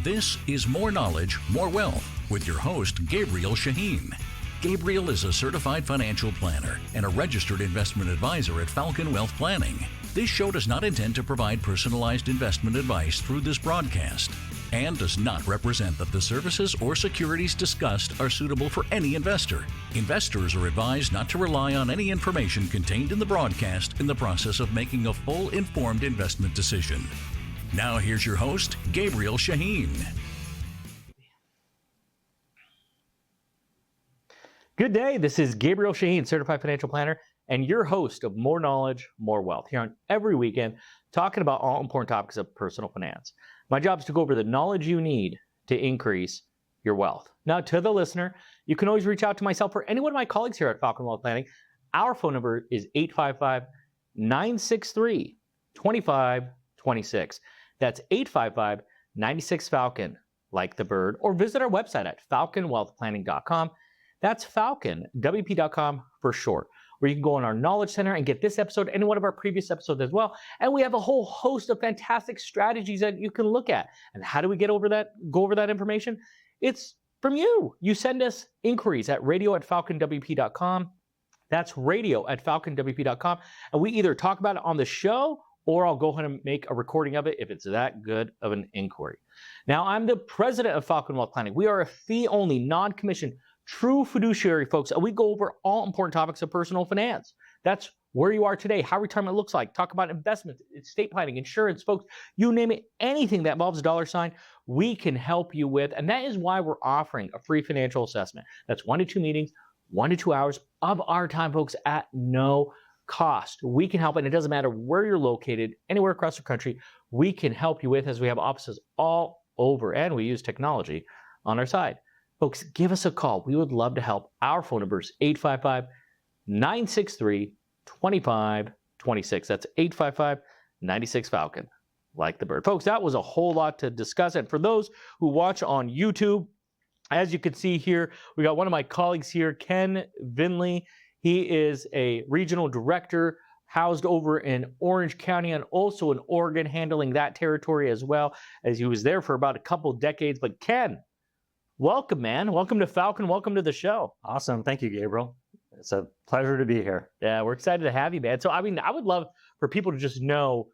This is More Knowledge, More Wealth with your host, Gabriel Shahin. Gabriel is a certified financial planner and a registered investment advisor at Falcon Wealth Planning. This show does not intend to provide personalized investment advice through this broadcast and does not represent that the services or securities discussed are suitable for any investor. Investors are advised not to rely on any information contained in the broadcast in the process of making a full informed investment decision. Now here's your host, Gabriel Shahin. Good day, this is Gabriel Shahin, Certified Financial Planner, and your host of More Knowledge, More Wealth, here on every weekend, talking about all important topics of personal finance. My job is to go over the knowledge you need to increase your wealth. Now, to the listener, you can always reach out to myself or any one of my colleagues here at Falcon Wealth Planning. Our phone number is 855-963-2526. That's 855-96-FALCON, like the bird, or visit our website at falconwealthplanning.com. That's falconwp.com for short, where you can go on our Knowledge Center and get this episode, any one of our previous episodes as well. And we have a whole host of fantastic strategies that you can look at. And how do we go over that information? It's from you. You send us inquiries at radio@falconwp.com. That's radio@falconwp.com. And we either talk about it on the show or I'll go ahead and make a recording of it if it's that good of an inquiry. Now, I'm the president of Falcon Wealth Planning. We are a fee-only, non-commissioned, true fiduciary, folks, and we go over all important topics of personal finance. That's where you are today, how retirement looks like, talk about investments, estate planning, insurance, folks, you name it, anything that involves a dollar sign, we can help you with. And that is why we're offering a free financial assessment. That's 1 to 2 meetings, 1 to 2 hours of our time, folks, at no cost. We can help, and it doesn't matter where you're located, anywhere across the country, we can help you with, as we have offices all over, and we use technology on our side. Folks, give us a call. We would love to help. Our phone number is 855-963-2526. That's 855-96-FALCON, like the bird. Folks, that was a whole lot to discuss. And for those who watch on YouTube, as you can see here, we got one of my colleagues here, Ken Vendley. He is a regional director housed over in Orange County and also in Oregon, handling that territory as well, as he was there for about a couple decades. But Ken, welcome, man. Welcome to Falcon. Welcome to the show. Awesome. Thank you, Gabriel. It's a pleasure to be here. Yeah, we're excited to have you, man. So, I mean, I would love for people to just know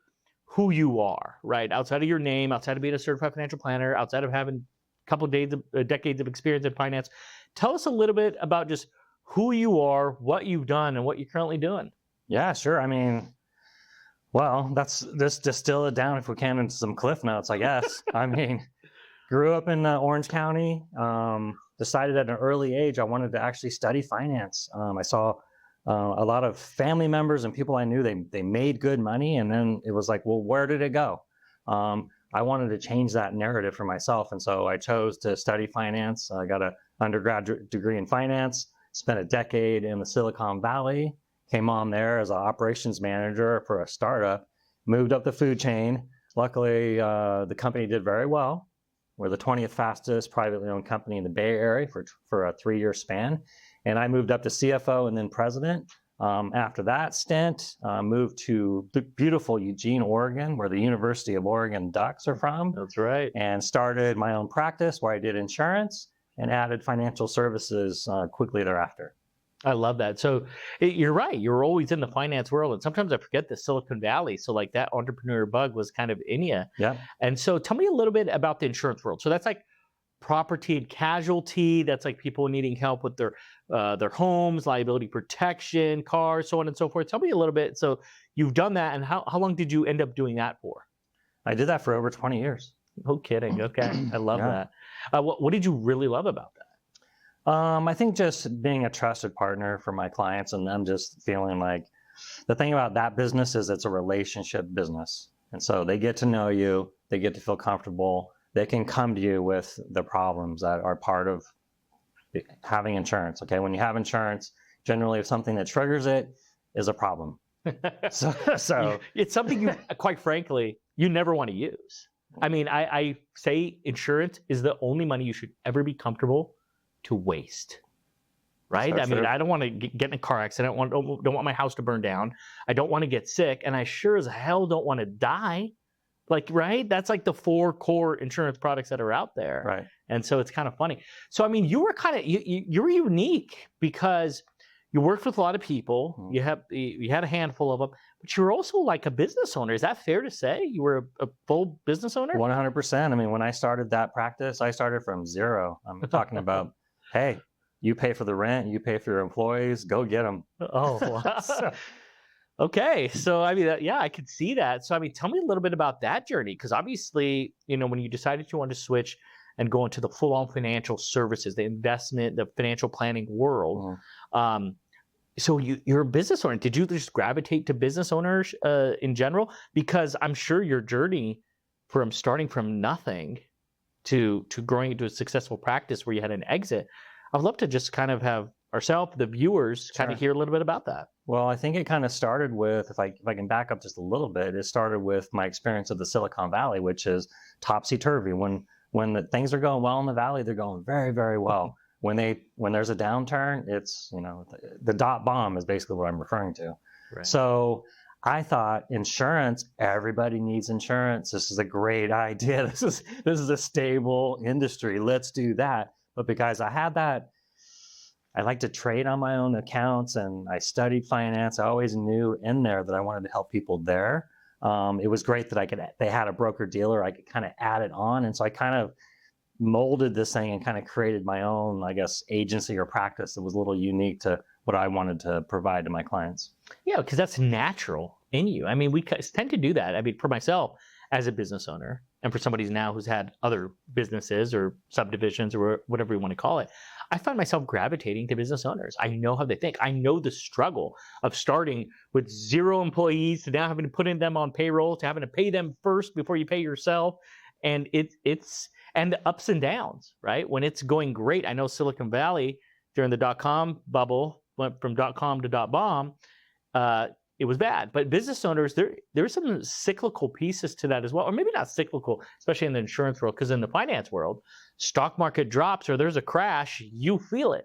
who you are, right? Outside of your name, outside of being a certified financial planner, outside of having a couple of decades of experience in finance. Tell us a little bit about just who you are, what you've done, and what you're currently doing. Yeah, sure. I mean, well, let's just distill it down if we can into some cliff notes, I guess. I mean, grew up in Orange County, decided at an early age I wanted to actually study finance. I saw a lot of family members and people I knew, they made good money, and then it was like, well, where did it go? I wanted to change that narrative for myself, and so I chose to study finance. I got an undergraduate degree in finance, spent a decade in the Silicon Valley, came on there as an operations manager for a startup, moved up the food chain. Luckily, the company did very well. We're the 20th fastest privately owned company in the Bay Area for a 3-year span. And I moved up to CFO and then president. After that stint, moved to beautiful Eugene, Oregon, where the University of Oregon Ducks are from. That's right. And started my own practice where I did insurance and added financial services quickly thereafter. I love that. So you're right. You're always in the finance world. And sometimes I forget the Silicon Valley. So like that entrepreneur bug was kind of in you. Yeah. And so tell me a little bit about the insurance world. So that's like property and casualty. That's like people needing help with their homes, liability protection, cars, so on and so forth. Tell me a little bit. So you've done that. And how long did you end up doing that for? I did that for over 20 years. No kidding. Okay. I love that. What did you really love about that? I think just being a trusted partner for my clients and them just feeling like the thing about that business is it's a relationship business. And so they get to know you, they get to feel comfortable, they can come to you with the problems that are part of having insurance. Okay. When you have insurance, generally if something that triggers it is a problem. So it's something you, quite frankly, you never want to use. I mean, I say insurance is the only money you should ever be comfortable to waste, right? I mean, I don't want to get in a car accident. Don't want my house to burn down. I don't want to get sick, and I sure as hell don't want to die, Like, right? That's like the 4 core insurance products that are out there. Right. And so it's kind of funny. So, I mean, you were kind of, you were unique because you worked with a lot of people. You had a handful of them, but you were also like a business owner. Is that fair to say? You were a full business owner? 100%. I mean, when I started that practice, I started from zero. I'm talking about, hey, you pay for the rent, you pay for your employees, go get them. Oh, wow. Okay. So, I mean, yeah, I could see that. So, I mean, tell me a little bit about that journey. Because obviously, when you decided you wanted to switch and go into the full-on financial services, the investment, the financial planning world, so you're a business owner. Did you just gravitate to business owners in general? Because I'm sure your journey from starting from nothing to growing into a successful practice where you had an exit, I'd love to just kind of have ourselves, the viewers, kind of hear a little bit about that. Well, I think it kind of started with, if I can back up just a little bit, it started with my experience of the Silicon Valley, which is topsy-turvy. When things are going well in the Valley, they're going very, very well. When there's a downturn, it's, the dot bomb is basically what I'm referring to. Right. So I thought insurance, everybody needs insurance. This is a great idea. This is a stable industry. Let's do that. But because I had that, I like to trade on my own accounts and I studied finance. I always knew in there that I wanted to help people there. It was great that they had a broker dealer. I could kind of add it on. And so I kind of molded this thing and kind of created my own, I guess, agency or practice that was a little unique to what I wanted to provide to my clients. Yeah, because that's natural in you. I mean, we tend to do that. I mean, for myself as a business owner and for somebody now who's had other businesses or subdivisions or whatever you want to call it, I find myself gravitating to business owners. I know how they think. I know the struggle of starting with 0 employees to now having to put them on payroll, to having to pay them first before you pay yourself. And and the ups and downs, right? When it's going great, I know Silicon Valley during the dot-com bubble went from dot-com to dot-bomb. It was bad, but business owners, there's some cyclical pieces to that as well, or maybe not cyclical, especially in the insurance world, because in the finance world, stock market drops or there's a crash, you feel it.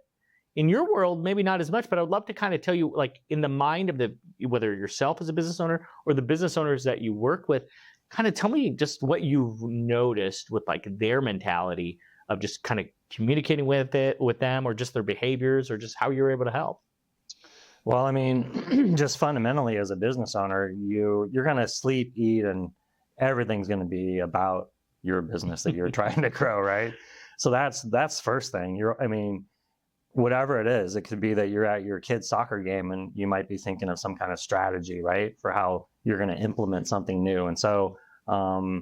In your world, maybe not as much, but I would love to kind of tell you, like in the mind of whether yourself as a business owner or the business owners that you work with, kind of tell me just what you've noticed with like their mentality of just kind of communicating with them, or just their behaviors, or just how you're able to help. Well, I mean, just fundamentally as a business owner, you're going to sleep, eat, and everything's going to be about your business that you're trying to grow, right? So that's first thing. Whatever it is, it could be that you're at your kid's soccer game and you might be thinking of some kind of strategy, right, for how you're going to implement something new. And so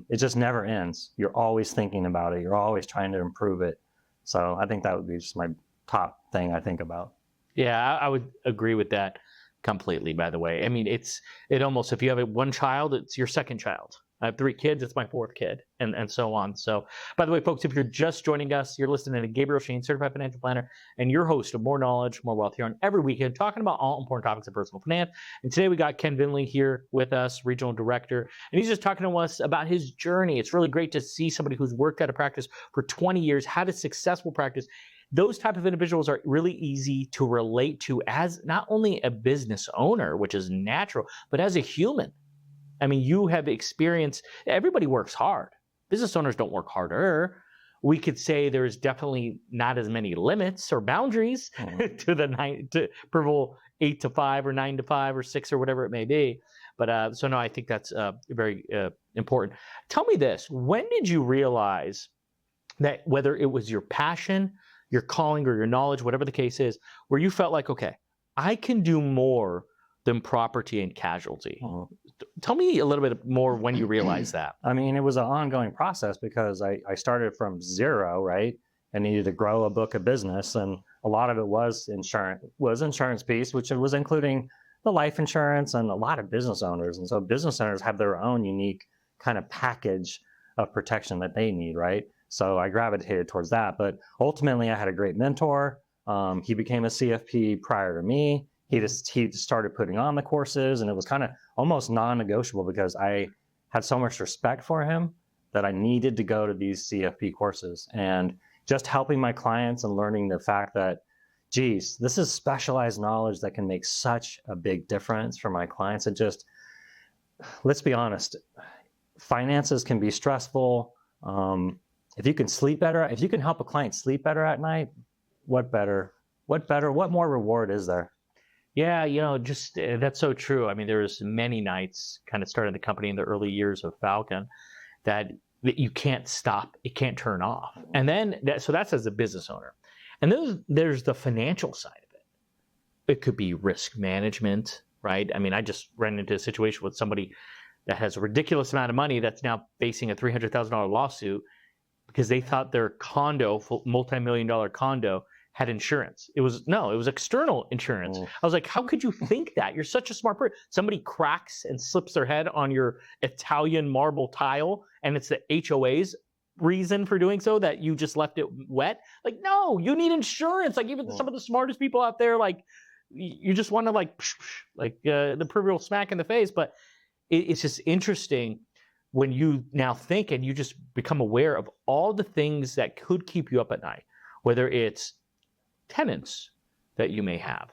it just never ends. You're always thinking about it. You're always trying to improve it. So I think that would be just my top thing I think about. Yeah, I would agree with that completely, by the way. I mean, it almost, if you have one child, it's your second child. I have 3 kids, it's my 4th kid, and so on. So, by the way, folks, if you're just joining us, you're listening to Gabriel Shahin, Certified Financial Planner, and your host of More Knowledge, More Wealth here on every weekend, talking about all important topics of personal finance. And today we got Ken Vendley here with us, Regional Director, and he's just talking to us about his journey. It's really great to see somebody who's worked at a practice for 20 years, had a successful practice. Those type of individuals are really easy to relate to as not only a business owner, which is natural, but as a human. I mean, you have experience. Everybody works hard. Business owners don't work harder. We could say there's definitely not as many limits or boundaries to Purple 8 to 5 or 9 to 5 or 6 or whatever it may be. But so no, I think that's very important. Tell me this: when did you realize that whether it was your passion, your calling, or your knowledge, whatever the case is, where you felt like, okay, I can do more than property and casualty? Tell me a little bit more when you realized that. I mean, it was an ongoing process because I started from zero, right? I needed to grow a book of business, and a lot of it was insurance piece, which was including the life insurance and a lot of business owners. And so business owners have their own unique kind of package of protection that they need, right? So I gravitated towards that. But ultimately, I had a great mentor. He became a CFP prior to me. He started putting on the courses, and it was kind of almost non-negotiable because I had so much respect for him that I needed to go to these CFP courses. And just helping my clients and learning the fact that, geez, this is specialized knowledge that can make such a big difference for my clients. It just, let's be honest, finances can be stressful. If you can sleep better, if you can help a client sleep better at night, what more reward is there? Yeah, just that's so true. I mean, there was many nights kind of starting the company in the early years of Falcon that you can't stop, it can't turn off. And then, so that's as a business owner. And there's the financial side of it. It could be risk management, right? I mean, I just ran into a situation with somebody that has a ridiculous amount of money that's now facing a $300,000 lawsuit because they thought their condo, multi-million-dollar condo, had insurance. It was external insurance. Oh. I was like, how could you think that? You're such a smart person. Somebody cracks and slips their head on your Italian marble tile, and it's the HOA's reason for doing so that you just left it wet. Like, no, you need insurance. Like, even some of the smartest people out there, like, you just want to the proverbial smack in the face. But it's just interesting when you now think and you just become aware of all the things that could keep you up at night, whether it's tenants that you may have,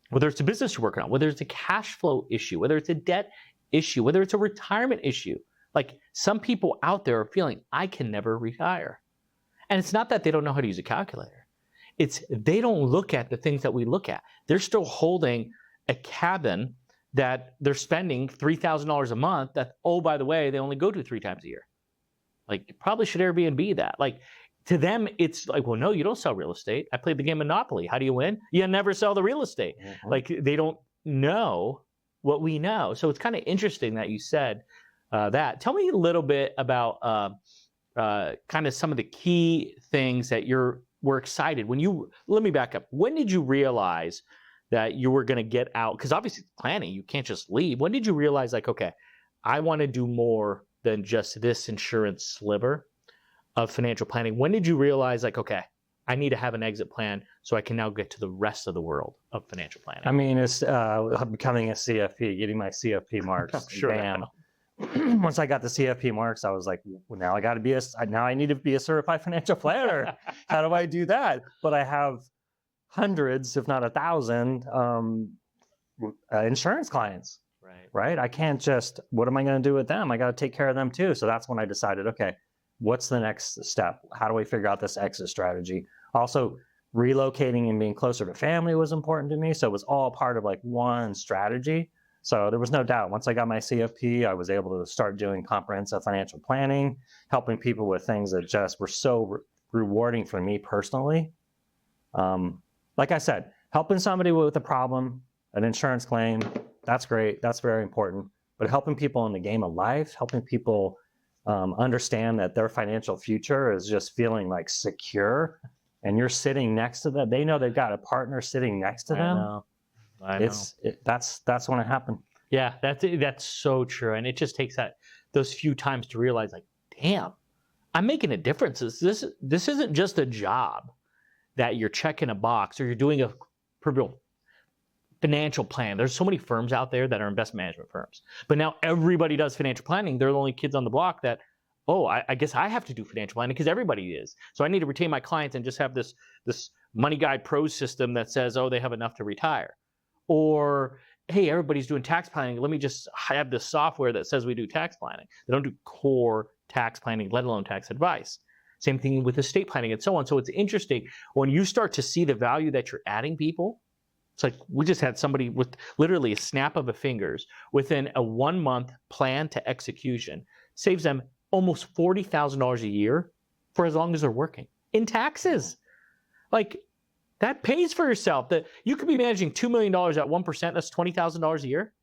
whether it's a business you're working on, whether it's a cash flow issue, whether it's a debt issue, whether it's a retirement issue. Like, some people out there are feeling, I can never retire. And it's not that they don't know how to use a calculator. It's they don't look at the things that we look at. They're still holding a cabin that they're spending $3,000 a month that, oh, by the way, they only go to 3 times a year. Like, you probably should Airbnb that. Like, to them, it's like, well, no, you don't sell real estate. I played the game Monopoly. How do you win? You never sell the real estate. Mm-hmm. Like, they don't know what we know. So it's kind of interesting that you said that. Tell me a little bit about kind of some of the key things that were excited. Let me back up. When did you realize that you were going to get out? Because obviously planning, you can't just leave. When did you realize, like, okay, I want to do more than just this insurance sliver of financial planning? When did you realize, like, okay, I need to have an exit plan so I can now get to the rest of the world of financial planning? I mean, it's becoming a CFP, getting my CFP marks. Sure. Bam. Once I got the CFP marks, I was like, well, now I need to be a certified financial planner. How do I do that? But I have hundreds, if not 1,000, insurance clients. Right? I can't just, what am I going to do with them? I got to take care of them too. So that's when I decided, okay, what's the next step? How do we figure out this exit strategy? Also, relocating and being closer to family was important to me. So it was all part of like one strategy. So there was no doubt. Once I got my CFP, I was able to start doing comprehensive financial planning, helping people with things that just were so rewarding for me personally. Like I said, helping somebody with a problem, an insurance claim, that's great. That's very important. But helping people in the game of life, helping people understand that their financial future is just feeling like secure, and you're sitting next to them. They know they've got a partner sitting next to them. I know. That's when it happened. Yeah, that's so true. And it just takes those few times to realize, like, damn, I'm making a difference. This isn't just a job that you're checking a box or you're doing a financial plan. There's so many firms out there that are investment management firms, but now everybody does financial planning. They're the only kids on the block that, oh, I guess I have to do financial planning because everybody is. So I need to retain my clients and just have this Money Guide Pro system that says, oh, they have enough to retire. Or, hey, everybody's doing tax planning. Let me just have this software that says we do tax planning. They don't do core tax planning, let alone tax advice. Same thing with estate planning and so on. So it's interesting when you start to see the value that you're adding people. It's like we just had somebody with literally a snap of the fingers within a 1-month plan to execution saves them almost $40,000 a year for as long as they're working in taxes. Like, that pays for yourself. That you could be managing $2 million at 1%. That's $20,000 a year.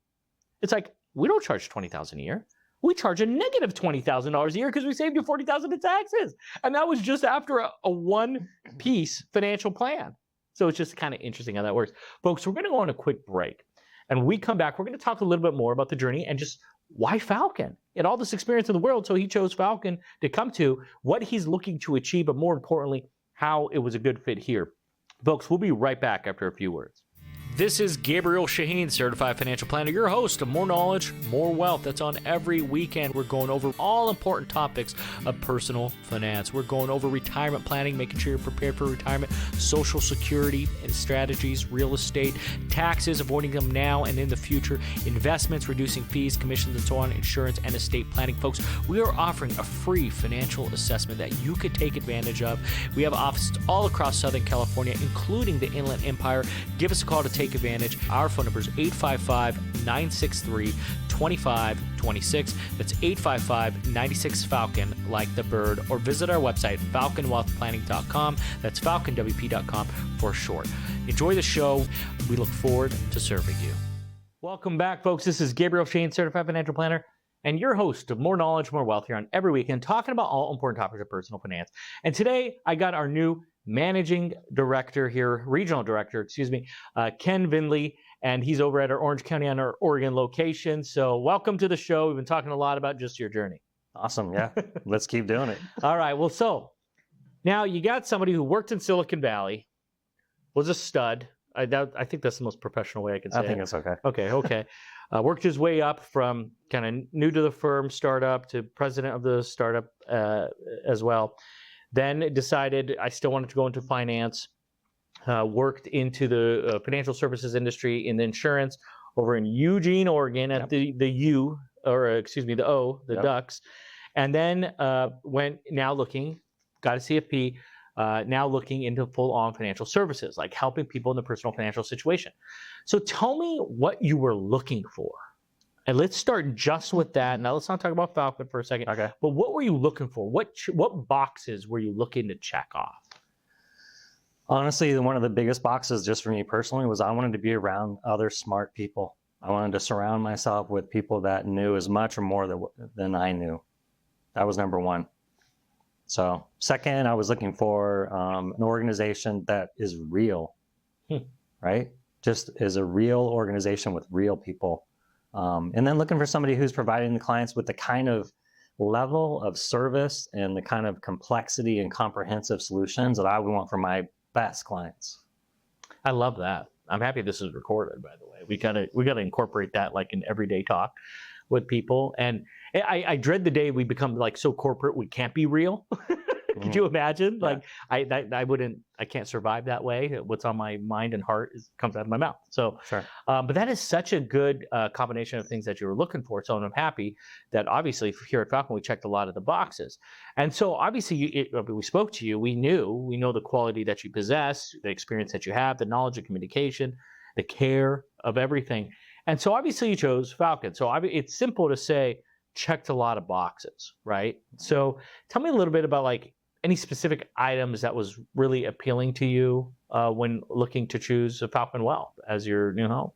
It's like, we don't charge $20,000 a year. We charge a negative $20,000 a year because we saved you $40,000 in taxes. And that was just after a one-piece financial plan. So it's just kind of interesting how that works. Folks, we're going to go on a quick break. And when we come back, we're going to talk a little bit more about the journey and just why Falcon? And all this experience in the world, so he chose Falcon to come to, what he's looking to achieve, but more importantly, how it was a good fit here. Folks, we'll be right back after a few words. This is Gabriel Shahin, Certified Financial Planner, your host of More Knowledge, More Wealth. That's on every weekend. We're going over all important topics of personal finance. We're going over retirement planning, making sure you're prepared for retirement, social security and strategies, real estate, taxes, avoiding them now and in the future, investments, reducing fees, commissions, and so on, insurance, and estate planning. Folks, we are offering a free financial assessment that you could take advantage of. We have offices all across Southern California, including the Inland Empire. Give us a call to take advantage. Our phone number is 855-963-2526. That's 855-96-FALCON, like the bird, or visit our website, falconwealthplanning.com. That's falconwp.com for short. Enjoy the show. We look forward to serving you. Welcome back, folks. This is Gabriel Shahin, Certified Financial Planner, and your host of More Knowledge, More Wealth here on every weekend, talking about all important topics of personal finance. And today, I got our new managing director here, regional director, Ken Vendley, and he's over at our Orange County on our Oregon location. So welcome to the show. We've been talking a lot about just your journey. Awesome. Yeah. Let's keep doing it. All right. Well, so now you got somebody who worked in Silicon Valley, was a stud. I think that's the most professional way I can say it. I think it's okay. Okay. Worked his way up from kind of new to the firm startup to president of the startup as well. Then decided I still wanted to go into finance, worked into the financial services industry in the insurance over in Eugene, Oregon at the O, the Yep. Ducks. And then got a CFP, now looking into full-on financial services, like helping people in the personal financial situation. So tell me what you were looking for. And let's start just with that. Now, let's not talk about Falcon for a second. Okay. But what were you looking for? What boxes were you looking to check off? Honestly, one of the biggest boxes just for me personally was I wanted to be around other smart people. I wanted to surround myself with people that knew as much or more than I knew. That was number one. So second, I was looking for an organization that is real, right? Just is a real organization with real people. And then looking for somebody who's providing the clients with the kind of level of service and the kind of complexity and comprehensive solutions that I would want for my best clients. I love that. I'm happy this is recorded, by the way. We gotta incorporate that like in everyday talk with people. And I dread the day we become like so corporate we can't be real. Could you imagine? Yeah. Like I can't survive that way. What's on my mind and heart comes out of my mouth. So, Sure. But that is such a good combination of things that you were looking for. So I'm happy that obviously here at Falcon we checked a lot of the boxes. And so obviously we spoke to you. We know the quality that you possess, the experience that you have, the knowledge of communication, the care of everything. And so obviously you chose Falcon. So it's simple to say checked a lot of boxes, right? So tell me a little bit about like any specific items that was really appealing to you when looking to choose a Falcon Wealth as your new home?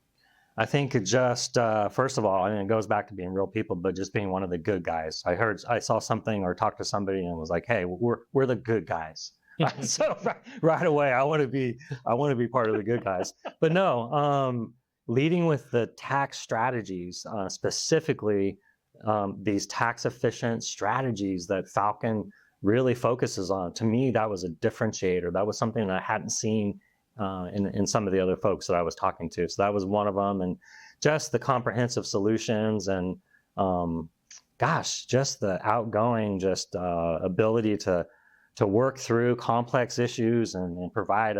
I think it just, first of all, I mean, it goes back to being real people, but just being one of the good guys. I saw something or talked to somebody and was like, hey, we're the good guys. So right away, I want to be part of the good guys. But no, leading with the tax strategies, specifically these tax efficient strategies that Falcon really focuses on. To me, that was a differentiator. That was something that I hadn't seen in some of the other folks that I was talking to. So that was one of them. And just the comprehensive solutions and just the outgoing, ability to work through complex issues and provide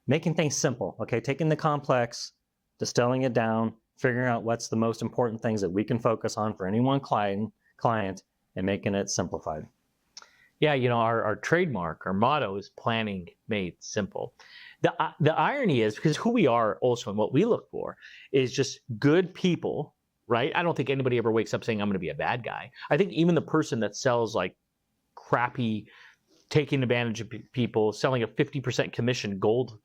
making things simple. Okay, taking the complex, distilling it down, figuring out what's the most important things that we can focus on for any one client, and making it simplified. Yeah, our trademark, our motto is planning made simple. The irony is, because who we are also and what we look for is just good people, right? I don't think anybody ever wakes up saying, I'm going to be a bad guy. I think even the person that sells like crappy, taking advantage of people, selling a 50% commission gold,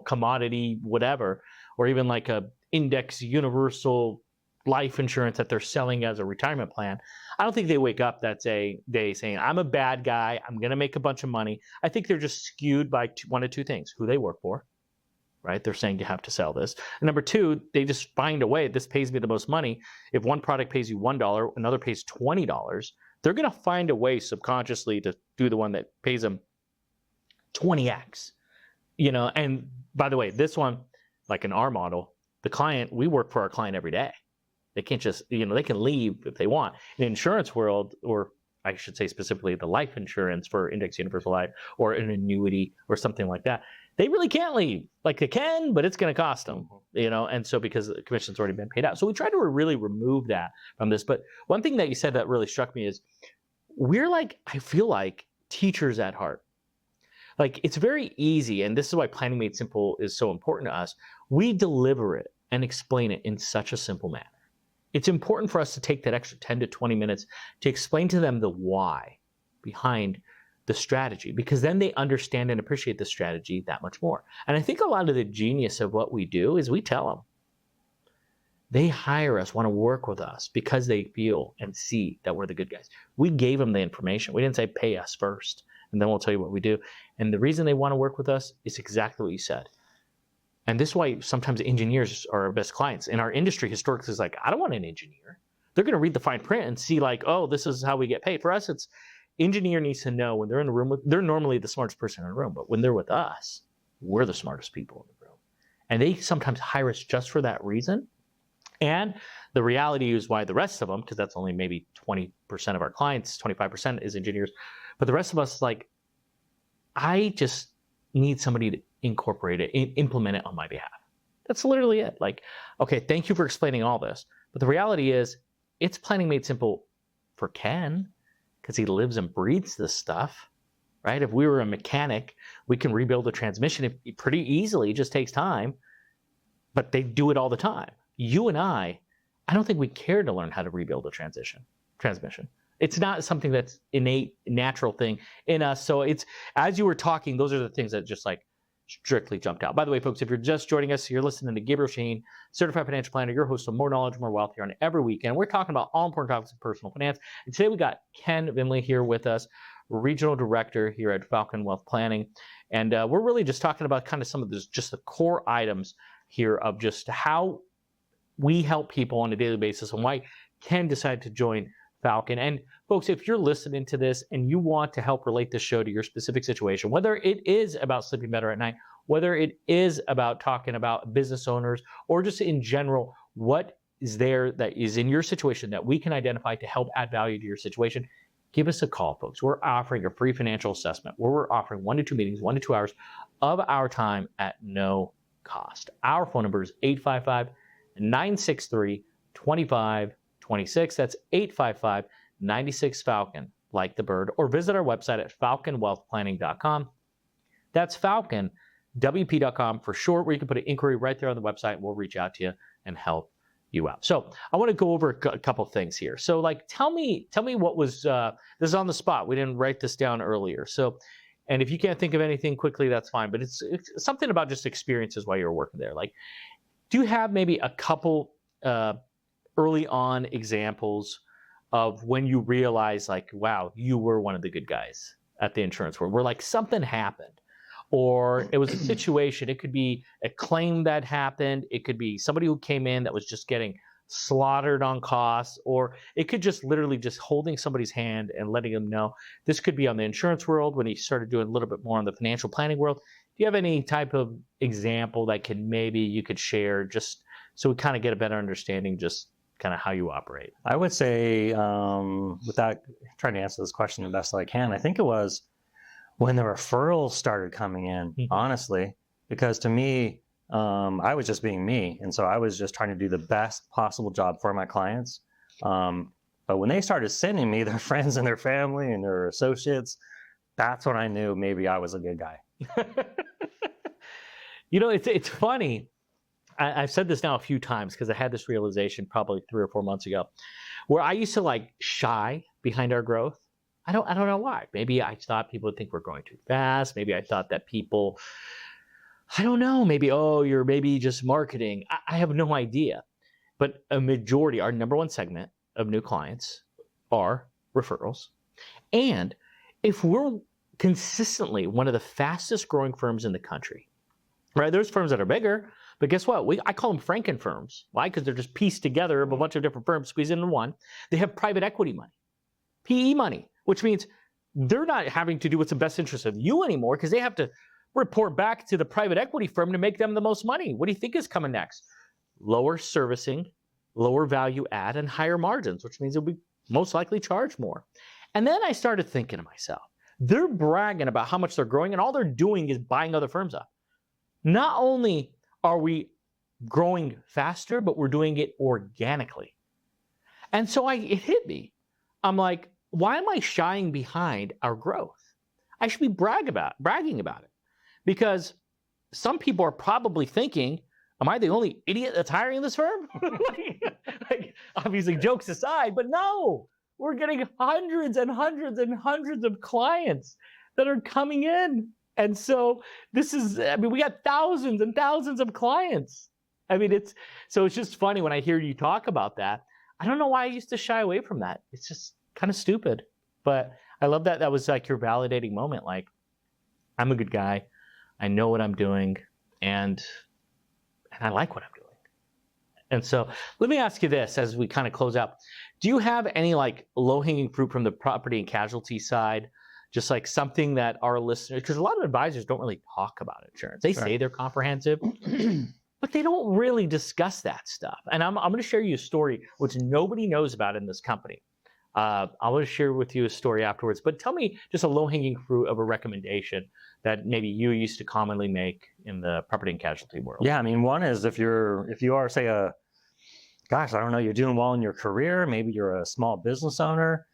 commodity, whatever, or even like a index universal life insurance that they're selling as a retirement plan. I don't think they wake up that day saying, I'm a bad guy, I'm going to make a bunch of money. I think they're just skewed by one of two things: who they work for, right? They're saying you have to sell this. And number two, they just find a way. This pays me the most money. If one product pays you $1, another pays $20, they're going to find a way subconsciously to do the one that pays them 20x. And by the way, this one, like in our model, the client, we work for our client every day. They can't just, they can leave if they want. In the insurance world, or I should say specifically the life insurance for Index Universal Life or an annuity or something like that, they really can't leave. Like they can, but it's going to cost them, and so because the commission's already been paid out. So we try to really remove that from this. But one thing that you said that really struck me is I feel like teachers at heart. Like it's very easy, and this is why Planning Made Simple is so important to us. We deliver it and explain it in such a simple manner. It's important for us to take that extra 10 to 20 minutes to explain to them the why behind the strategy, because then they understand and appreciate the strategy that much more. And I think a lot of the genius of what we do is we tell them. They hire us, want to work with us because they feel and see that we're the good guys. We gave them the information. We didn't say pay us first, and then we'll tell you what we do. And the reason they want to work with us is exactly what you said. And this is why sometimes engineers are our best clients. In our industry, historically, it's like, I don't want an engineer. They're going to read the fine print and see like, oh, this is how we get paid. For us, it's engineer needs to know when they're in the room, they're normally the smartest person in the room, but when they're with us, we're the smartest people in the room. And they sometimes hire us just for that reason. And the reality is why the rest of them, because that's only maybe 20% of our clients, 25% is engineers, but the rest of us, like, I just need somebody to incorporate it, implement it on my behalf. That's literally it. Like, okay, thank you for explaining all this. But the reality is, it's Planning Made Simple for Ken, because he lives and breathes this stuff, right? If we were a mechanic, we can rebuild a transmission pretty easily. It just takes time, but they do it all the time. You and I don't think we care to learn how to rebuild a transmission. It's not something that's innate, natural thing in us. So it's, as you were talking, those are the things that just like strictly jumped out. By the way, folks, if you're just joining us, you're listening to Gabriel Shahin, Certified Financial Planner, your host of More Knowledge, More Wealth here on every weekend. We're talking about all important topics of personal finance. And today we got Ken Vendley here with us, Regional Director here at Falcon Wealth Planning. And we're really just talking about kind of some of this, just the core items here of just how we help people on a daily basis and why Ken decided to join Falcon. And folks, if you're listening to this and you want to help relate this show to your specific situation, whether it is about sleeping better at night, whether it is about talking about business owners, or just in general, what is there that is in your situation that we can identify to help add value to your situation, give us a call, folks. We're offering a free financial assessment where we're offering 1 to 2 meetings, 1 to 2 hours of our time at no cost. Our phone number is 855-963-2526. That's 855-96-FALCON, like the bird, or visit our website at falconwealthplanning.com. That's falconwp.com for short, where you can put an inquiry right there on the website. We'll reach out to you and help you out. So I want to go over a couple things here. So like, tell me what was, this is on the spot. We didn't write this down earlier. So, and if you can't think of anything quickly, that's fine. But it's something about just experiences while you were working there. Like, do you have maybe a couple early on examples of when you realize like, wow, you were one of the good guys at the insurance world, where like something happened, or it was a situation, it could be a claim that happened, it could be somebody who came in that was just getting slaughtered on costs, or it could just literally just holding somebody's hand and letting them know. This could be on the insurance world when he started doing a little bit more on the financial planning world. Do you have any type of example that you could share, just so we kind of get a better understanding, just kind of how you operate? I would say, without trying to answer this question the best I can, I think it was when the referrals started coming in, honestly, because to me, I was just being me. And so I was just trying to do the best possible job for my clients. But when they started sending me their friends and their family and their associates, that's when I knew maybe I was a good guy. It's funny. I've said this now a few times because I had this realization probably 3 or 4 months ago, where I used to like shy behind our growth. I don't know why. Maybe I thought people would think we're growing too fast. Maybe I thought that people, I don't know, maybe, oh, you're maybe just marketing. I have no idea. But a majority, our number one segment of new clients are referrals. And if we're consistently one of the fastest growing firms in the country, right? There's firms that are bigger, but guess what? I call them Franken firms. Why? Because they're just pieced together of a bunch of different firms squeezed into one. They have private equity money, PE money, which means they're not having to do what's in the best interest of you anymore, because they have to report back to the private equity firm to make them the most money. What do you think is coming next? Lower servicing, lower value add, and higher margins, which means they'll be most likely charged more. And then I started thinking to myself, they're bragging about how much they're growing, and all they're doing is buying other firms up. Not only are we growing faster, but we're doing it organically. And so it hit me. I'm like, why am I shying behind our growth? I should be bragging about it. Because some people are probably thinking, am I the only idiot that's hiring this firm? like, obviously, jokes aside, but no, we're getting hundreds and hundreds and hundreds of clients that are coming in. And so we got thousands and thousands of clients. It's just funny when I hear you talk about that. I don't know why I used to shy away from that. It's just kind of stupid. But I love that was like your validating moment. Like, I'm a good guy. I know what I'm doing. And I like what I'm doing. And so let me ask you this as we kind of close out. Do you have any like low-hanging fruit from the property and casualty side? Just like something that our listeners, because a lot of advisors don't really talk about insurance. They say they're comprehensive, but they don't really discuss that stuff. And I'm going to share you a story which nobody knows about in this company. I want to share with you a story afterwards, but tell me just a low-hanging fruit of a recommendation that maybe you used to commonly make in the property and casualty world. Yeah, one is if you are, say, you're doing well in your career, maybe you're a small business owner.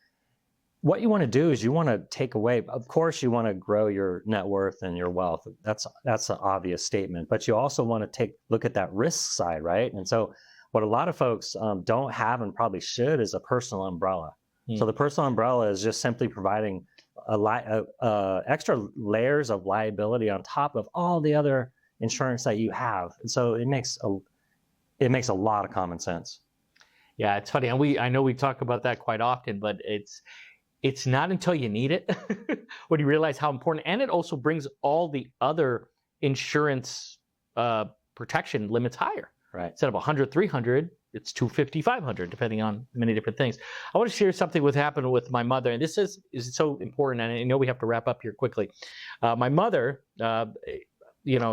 What you want to do is you want to take away, of course, you want to grow your net worth and your wealth. That's an obvious statement, but you also want to look at that risk side, right? And so what a lot of folks don't have and probably should is a personal umbrella. So the personal umbrella is just simply providing extra layers of liability on top of all the other insurance that you have. And so it makes a lot of common sense. Yeah, it's funny. And I know we talk about that quite often, but it's not until you need it when you realize how important. And it also brings all the other insurance protection limits higher. Right. Instead of 100, 300, it's 250, 500, depending on many different things. I want to share something what happened with my mother, and this is so important, and I know we have to wrap up here quickly. My mother,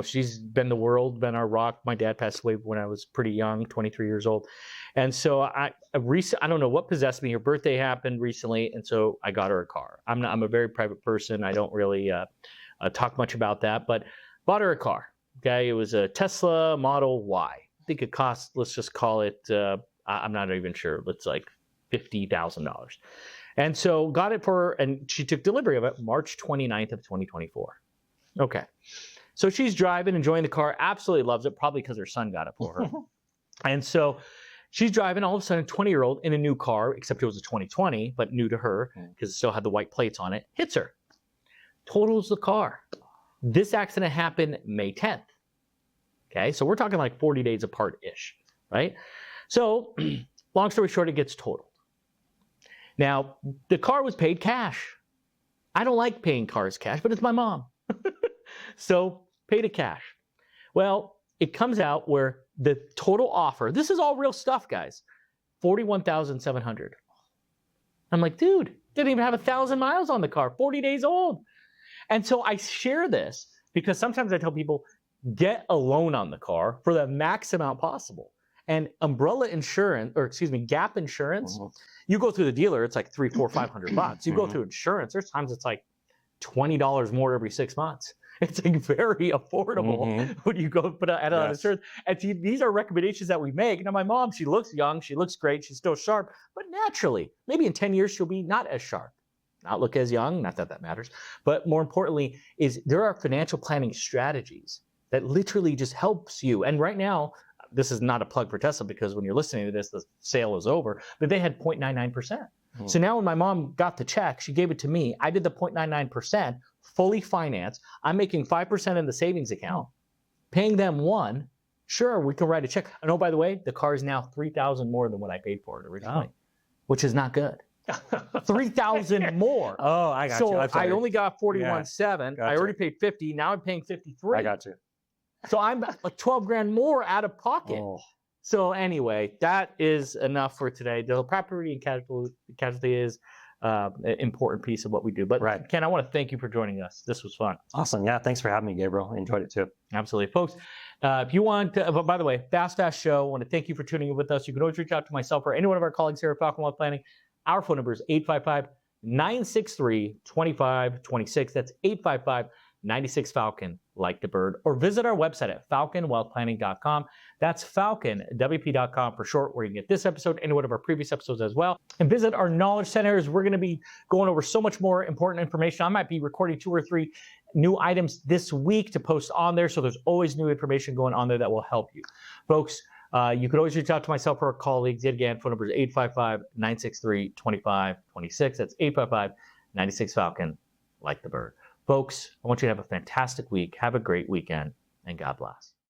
she's been the world, been our rock. My dad passed away when I was pretty young, 23 years old. And so I don't know what possessed me. Her birthday happened recently, and so I got her a car. I'm a very private person. I don't really talk much about that, but bought her a car. Okay, it was a Tesla Model Y. I think it cost, let's just call it, I'm not even sure, it's like $50,000. And so got it for her, and she took delivery of it March 29th of 2024. Okay. So she's driving, enjoying the car, absolutely loves it, probably because her son got it for her. And so she's driving, all of a sudden, a 20-year-old in a new car, except it was a 2020, but new to her, because it still had the white plates on it, hits her. Totals the car. This accident happened May 10th. Okay, so we're talking like 40 days apart-ish, right? So, long story short, it gets totaled. Now, the car was paid cash. I don't like paying cars cash, but it's my mom. So, paid it cash. Well, it comes out where the total offer, this is all real stuff, guys, $41,700. I'm like, dude, didn't even have 1,000 miles on the car, 40 days old. And so I share this because sometimes I tell people, get a loan on the car for the max amount possible. And umbrella insurance, gap insurance, you go through the dealer, it's like $300, $400, $500. You go through insurance, there's times it's like $20 more every 6 months. It's like very affordable when you go put out on insurance. And see, these are recommendations that we make. Now, my mom, she looks young, she looks great, she's still sharp, but naturally, maybe in 10 years, she'll be not as sharp. Not look as young, not that that matters. But more importantly, is there are financial planning strategies that literally just helps you. And right now, this is not a plug for Tesla because when you're listening to this, the sale is over, but they had 0.99%. So now when my mom got the check, she gave it to me. I did the 0.99%, fully financed. I'm making 5% in the savings account, paying them 1%. Sure, we can write a check. And oh, by the way, the car is now $3,000 more than what I paid for it originally, which is not good. $3,000 more. Oh, I got you. So I only got 41.7. I already paid 50. Now I'm paying 53. I got you. So I'm like 12 grand more out of pocket. So anyway, that is enough for today. The property and casualty is an important piece of what we do. But Right. Ken, I want to thank you for joining us. This was fun. Awesome. Yeah. Thanks for having me, Gabriel. I enjoyed it too. Absolutely. Folks, if you want to, by the way, Fast Show, I want to thank you for tuning in with us. You can always reach out to myself or any one of our colleagues here at Falcon Wealth Planning. Our phone number is 855-963-2526. That's 855-96-FALCON, like the bird. Or visit our website at falconwealthplanning.com. That's falconwp.com for short, where you can get this episode, any one of our previous episodes as well. And visit our knowledge centers. We're going to be going over so much more important information. I might be recording 2 or 3 new items this week to post on there. So there's always new information going on there that will help you. Folks, you could always reach out to myself or our colleagues. Yet again, phone number is 855-963-2526. That's 855-96-FALCON, like the bird. Folks, I want you to have a fantastic week. Have a great weekend, and God bless.